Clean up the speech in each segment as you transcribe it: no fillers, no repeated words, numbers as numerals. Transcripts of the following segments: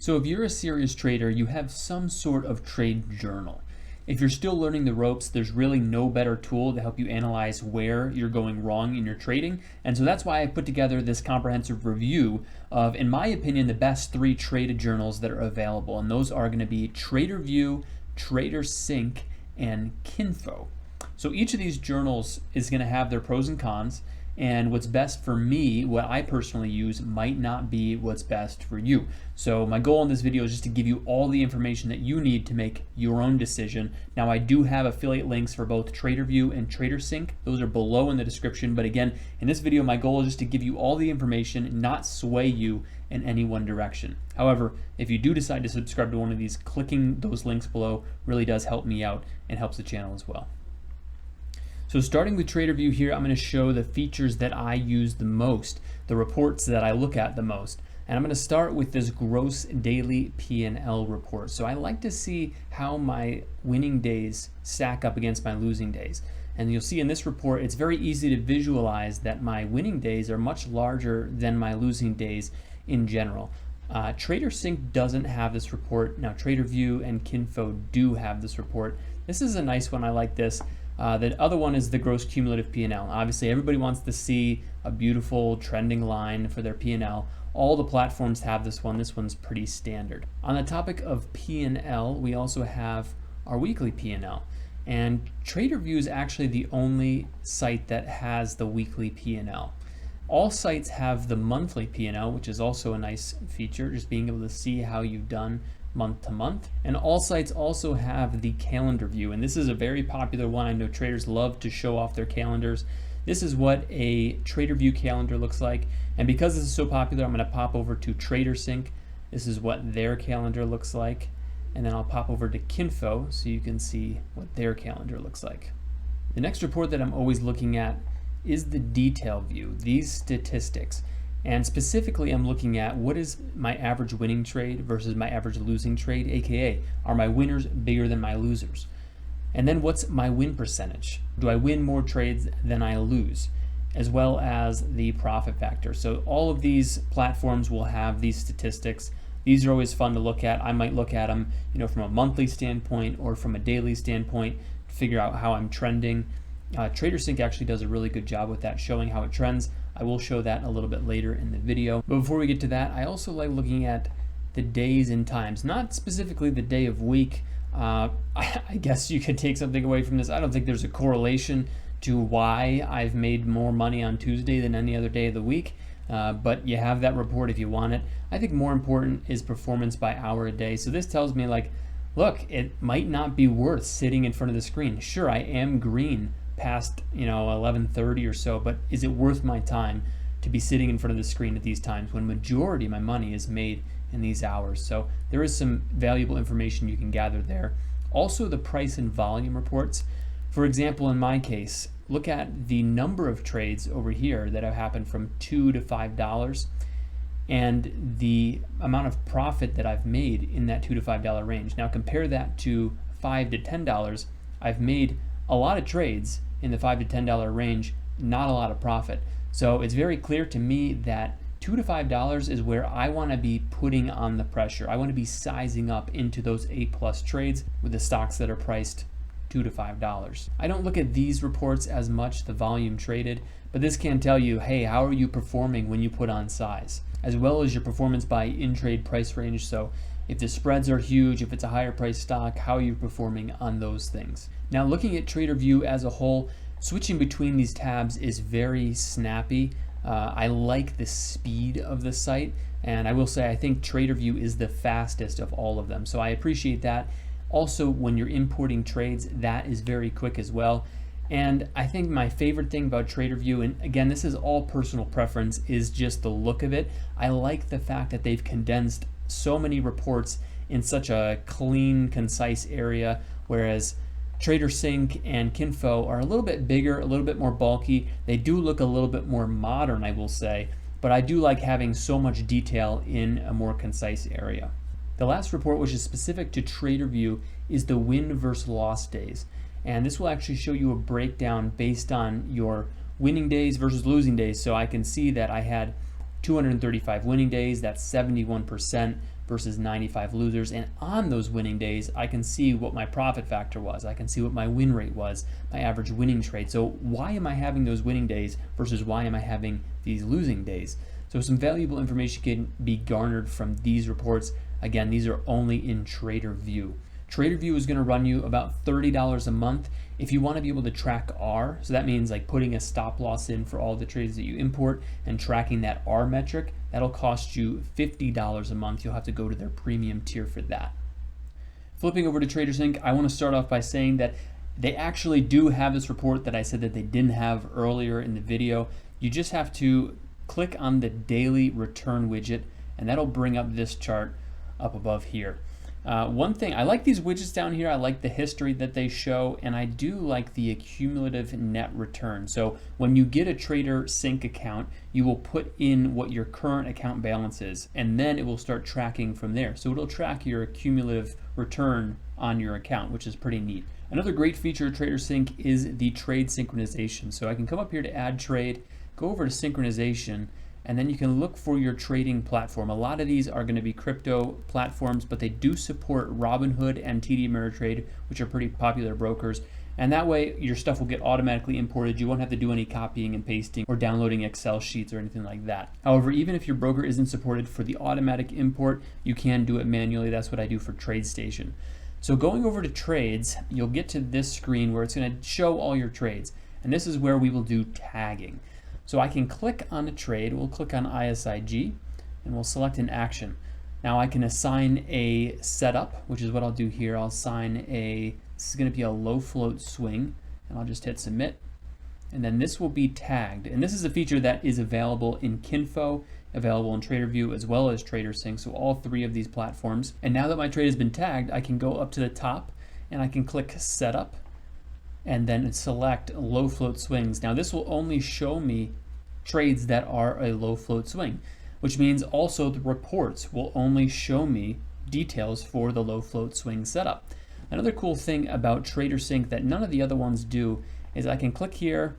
So if you're a serious trader, you have some sort of trade journal. If you're still learning the ropes, there's really no better tool to help you analyze where you're going wrong in your trading. And so that's why I put together this comprehensive review of, in my opinion, the best 3 traded journals that are available. And those are going to be TraderVue, TraderSync, and KInfo. So each of these journals is going to have their pros and cons. And what's best for me, what I personally use, might not be what's best for you. So my goal in this video is just to give you all the information that you need to make your own decision. Now I do have affiliate links for both TraderVue and TraderSync. Those are below in the description. But again, in this video, my goal is just to give you all the information, not sway you in any one direction. However, if you do decide to subscribe to one of these, clicking those links below really does help me out and helps the channel as well. So starting with TraderVue here, I'm going to show the features that I use the most, the reports that I look at the most. And I'm going to start with this gross daily P&L report. So I like to see how my winning days stack up against my losing days. And you'll see in this report, it's very easy to visualize that my winning days are much larger than my losing days in general. TraderSync doesn't have this report. Now TraderVue and KInfo do have this report. This is a nice one. I like this. The other one is the gross cumulative P&L. Obviously, everybody wants to see a beautiful trending line for their P&L. All the platforms have this one. This one's pretty standard. On the topic of P&L, we also have our weekly P&L. And TraderVue is actually the only site that has the weekly P&L. All sites have the monthly P&L, which is also a nice feature, just being able to see how you've done month to month. And all sites also have the calendar view, and this is a very popular one. I know traders love to show off their calendars. This is what a TraderVue calendar looks like, and because this is so popular, I'm going to pop over to TraderSync. This is what their calendar looks like, and then I'll pop over to KInfo so you can see what their calendar looks like. The next report that I'm always looking at is the detail view, these statistics. And specifically, I'm looking at what is my average winning trade versus my average losing trade, aka are my winners bigger than my losers? And then what's my win percentage? Do I win more trades than I lose? As well as the profit factor. So all of these platforms will have these statistics. These are always fun to look at. I might look at them, from a monthly standpoint or from a daily standpoint to figure out how I'm trending. TraderSync actually does a really good job with that, showing how it trends. I will show that a little bit later in the video. But before we get to that, I also like looking at the days and times, not specifically the day of week. I guess you could take something away from this. I don't think there's a correlation to why I've made more money on Tuesday than any other day of the week. But you have that report if you want it. I think more important is performance by hour a day. So this tells me, like, look, it might not be worth sitting in front of the screen. Sure, I am green past 11:30 or so, but is it worth my time to be sitting in front of the screen at these times when majority of my money is made in these hours? So there is some valuable information you can gather there. Also, the price and volume reports. For example, in my case, look at the number of trades over here that have happened from $2 to $5 and the amount of profit that I've made in that $2 to $5 range. Now compare that to $5 to $10. I've made a lot of trades in the $5 to $10 range, not a lot of profit. So it's very clear to me that $2 to $5 is where I want to be putting on the pressure. I want to be sizing up into those A+ trades with the stocks that are priced $2 to $5. I don't look at these reports as much, the volume traded, but this can tell you, hey, how are you performing when you put on size, as well as your performance by in-trade price range. So if the spreads are huge, if it's a higher price stock, how are you performing on those things? Now looking at TraderVue as a whole, switching between these tabs is very snappy. I like the speed of the site, and I will say I think TraderVue is the fastest of all of them. So I appreciate that. Also, when you're importing trades, that is very quick as well. And I think my favorite thing about TraderVue, and again, this is all personal preference, is just the look of it. I like the fact that they've condensed so many reports in such a clean, concise area, whereas TraderSync and KInfo are a little bit bigger, a little bit more bulky. They do look a little bit more modern, I will say, but I do like having so much detail in a more concise area. The last report, which is specific to TraderVue, is the win versus loss days. And this will actually show you a breakdown based on your winning days versus losing days. So I can see that I had 235 winning days, that's 71%, versus 95 losers. And on those winning days, I can see what my profit factor was. I can see what my win rate was, my average winning trade. So why am I having those winning days versus why am I having these losing days? So some valuable information can be garnered from these reports. Again, these are only in TraderVue. TraderVue is going to run you about $30 a month. If you want to be able to track R, so that means like putting a stop loss in for all the trades that you import and tracking that R metric, that'll cost you $50 a month. You'll have to go to their premium tier for that. Flipping over to TraderSync, I want to start off by saying that they actually do have this report that I said that they didn't have earlier in the video. You just have to click on the daily return widget and that'll bring up this chart up above here. One thing, I like these widgets down here. I like the history that they show, and I do like the cumulative net return. So when you get a TraderSync account, you will put in what your current account balance is, and then it will start tracking from there. So it'll track your cumulative return on your account, which is pretty neat. Another great feature of TraderSync is the trade synchronization. So I can come up here to add trade, go over to synchronization, and then you can look for your trading platform. A lot of these are going to be crypto platforms, but they do support Robinhood and TD Ameritrade, which are pretty popular brokers. And that way your stuff will get automatically imported. You won't have to do any copying and pasting or downloading Excel sheets or anything like that. However, even if your broker isn't supported for the automatic import, you can do it manually. That's what I do for TradeStation. So going over to trades, you'll get to this screen where it's going to show all your trades. And this is where we will do tagging. So I can click on a trade, we'll click on ISIG, and we'll select an action. Now I can assign a setup, which is what I'll do here. I'll assign this is going to be a low float swing, and I'll just hit submit. And then this will be tagged. And this is a feature that is available in KInfo, available in TraderVue, as well as TraderSync, so all three of these platforms. And now that my trade has been tagged, I can go up to the top, and I can click setup, and then select low float swings. Now this will only show me trades that are a low float swing, which means also the reports will only show me details for the low float swing setup. Another cool thing about TraderSync that none of the other ones do is I can click here,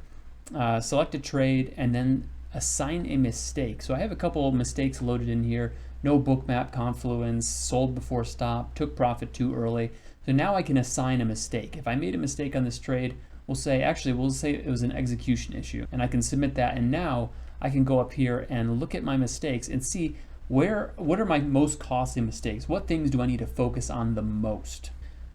select a trade, and then assign a mistake. So I have a couple of mistakes loaded in here. No bookmap confluence, sold before stop, took profit too early. So now I can assign a mistake. If I made a mistake on this trade, we'll say it was an execution issue, and I can submit that. And now I can go up here and look at my mistakes and see what are my most costly mistakes? What things do I need to focus on the most?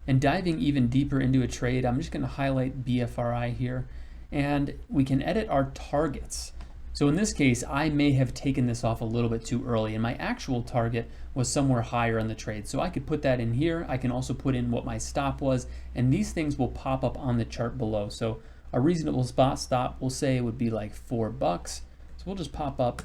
And diving even deeper into a trade, I'm just going to highlight BFRI here, and we can edit our targets. So in this case, I may have taken this off a little bit too early, and my actual target was somewhere higher on the trade. So I could put that in here. I can also put in what my stop was, and these things will pop up on the chart below. So a reasonable spot stop, we'll say it would be like $4. So we'll just pop up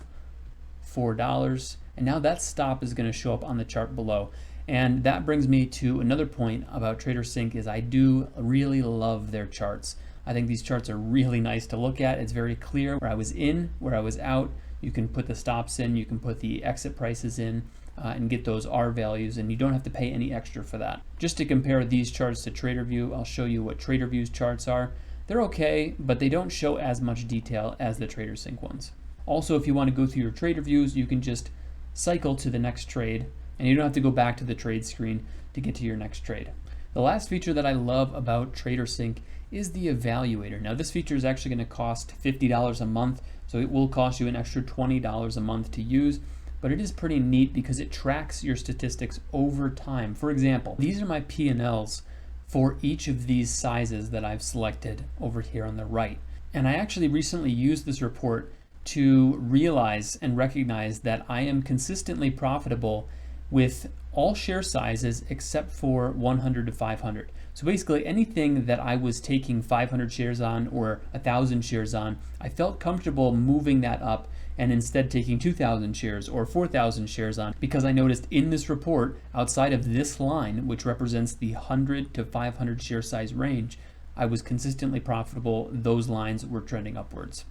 $4, and now that stop is going to show up on the chart below. And that brings me to another point about TraderSync is I do really love their charts. I think these charts are really nice to look at. It's very clear where I was in, where I was out. You can put the stops in, you can put the exit prices in, and get those R values, and you don't have to pay any extra for that. Just to compare these charts to TraderVue, I'll show you what TraderVue's charts are. They're okay, but they don't show as much detail as the TraderSync ones. Also, if you want to go through your TraderVues, you can just cycle to the next trade, and you don't have to go back to the trade screen to get to your next trade. The last feature that I love about TraderSync is the evaluator. Now this feature is actually going to cost $50 a month, so it will cost you an extra $20 a month to use, but it is pretty neat because it tracks your statistics over time. For example, these are my P&Ls for each of these sizes that I've selected over here on the right. And I actually recently used this report to realize and recognize that I am consistently profitable with all share sizes except for 100 to 500. So basically anything that I was taking 500 shares on or 1,000 shares on, I felt comfortable moving that up and instead taking 2,000 shares or 4,000 shares on, because I noticed in this report, outside of this line, which represents the 100 to 500 share size range, I was consistently profitable. Those lines were trending upwards.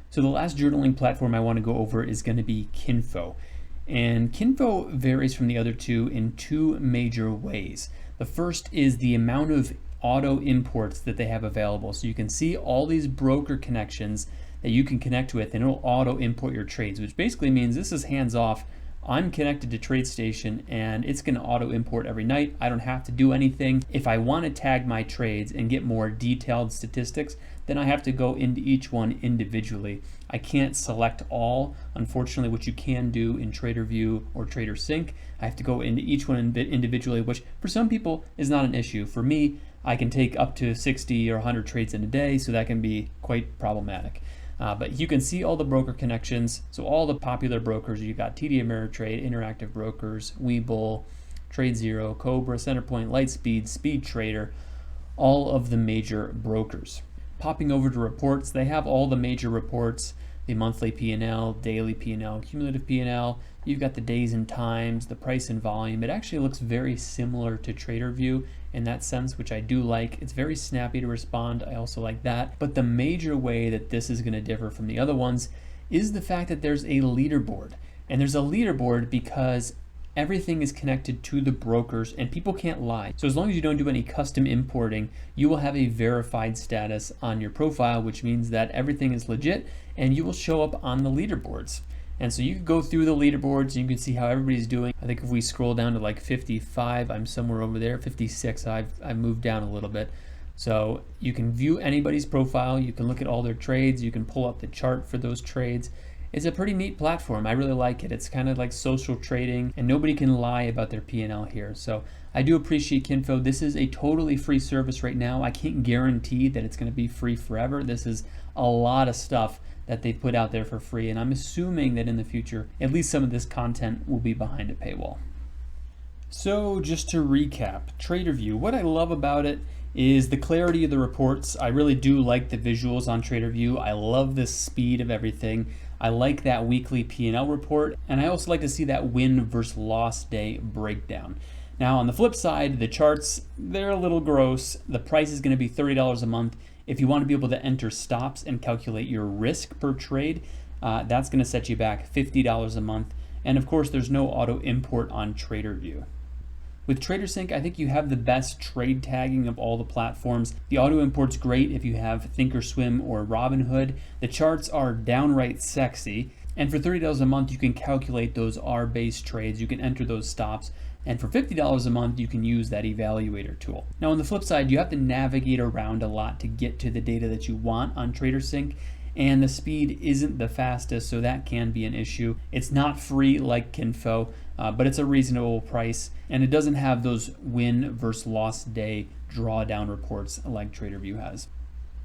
So the last journaling platform I want to go over is going to be KInfo. And KInfo varies from the other two in two major ways. The first is the amount of auto imports that they have available. So you can see all these broker connections that you can connect with, and it'll auto import your trades, which basically means this is hands off. I'm connected to TradeStation and it's going to auto import every night. I don't have to do anything. If I want to tag my trades and get more detailed statistics, then I have to go into each one individually. I can't select all, unfortunately, which you can do in TraderVue or TraderSync. I have to go into each one individually, which for some people is not an issue. For me, I can take up to 60 or 100 trades in a day, so that can be quite problematic. But you can see all the broker connections. So all the popular brokers, you got TD Ameritrade, Interactive Brokers, Webull, TradeZero, Cobra, Centerpoint, Lightspeed, Speed Trader, all of the major brokers. Popping over to reports, they have all the major reports, the monthly P&L, daily P&L, cumulative P&L. You've got the days and times, the price and volume. It actually looks very similar to TraderVue in that sense, which I do like. It's very snappy to respond. I also like that. But the major way that this is going to differ from the other ones is the fact that there's a leaderboard. And there's a leaderboard because everything is connected to the brokers and people can't lie. So as long as you don't do any custom importing, you will have a verified status on your profile, which means that everything is legit and you will show up on the leaderboards. And so you can go through the leaderboards and you can see how everybody's doing. I think if we scroll down to like 55, I'm somewhere over there, 56, I've moved down a little bit. So you can view anybody's profile, you can look at all their trades, you can pull up the chart for those trades. It's a pretty neat platform. I really like it. It's kind of like social trading and nobody can lie about their P&L here. So I do appreciate KInfo. This is a totally free service right now. I can't guarantee that it's going to be free forever. This is a lot of stuff that they put out there for free, and I'm assuming that in the future, at least some of this content will be behind a paywall. So just to recap, TraderVue, what I love about it is the clarity of the reports. I really do like the visuals on TraderVue. I love the speed of everything. I like that weekly P&L report, and I also like to see that win versus loss day breakdown. Now on the flip side, the charts, they're a little gross. The price is going to be $30 a month. If you want to be able to enter stops and calculate your risk per trade, that's going to set you back $50 a month. And of course, there's no auto import on TraderVue. With TraderSync, I think you have the best trade tagging of all the platforms. The auto import's great if you have Thinkorswim or Robinhood. The charts are downright sexy. And for $30 a month, you can calculate those R-based trades. You can enter those stops. And for $50 a month, you can use that evaluator tool. Now on the flip side, you have to navigate around a lot to get to the data that you want on TraderSync, and the speed isn't the fastest, so that can be an issue. It's not free like KInfo, but it's a reasonable price, and it doesn't have those win versus loss day drawdown reports like TraderVue has.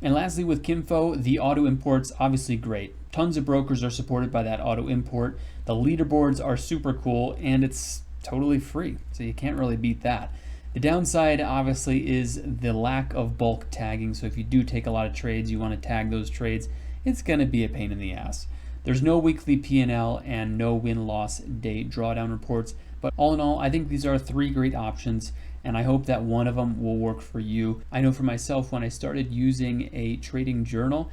And lastly, with KInfo, the auto import's obviously great. Tons of brokers are supported by that auto import. The leaderboards are super cool, and it's totally free, so you can't really beat that. The downside obviously is the lack of bulk tagging, so if you do take a lot of trades, you want to tag those trades, it's going to be a pain in the ass. There's no weekly P&L and no win-loss day drawdown reports, but all in all, I think these are 3 great options, and I hope that one of them will work for you. I know for myself, when I started using a trading journal,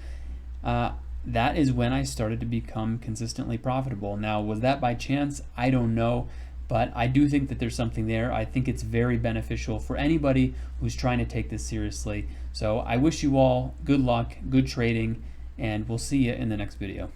that is when I started to become consistently profitable. Now, was that by chance? I don't know. But I do think that there's something there. I think it's very beneficial for anybody who's trying to take this seriously. So I wish you all good luck, good trading, and we'll see you in the next video.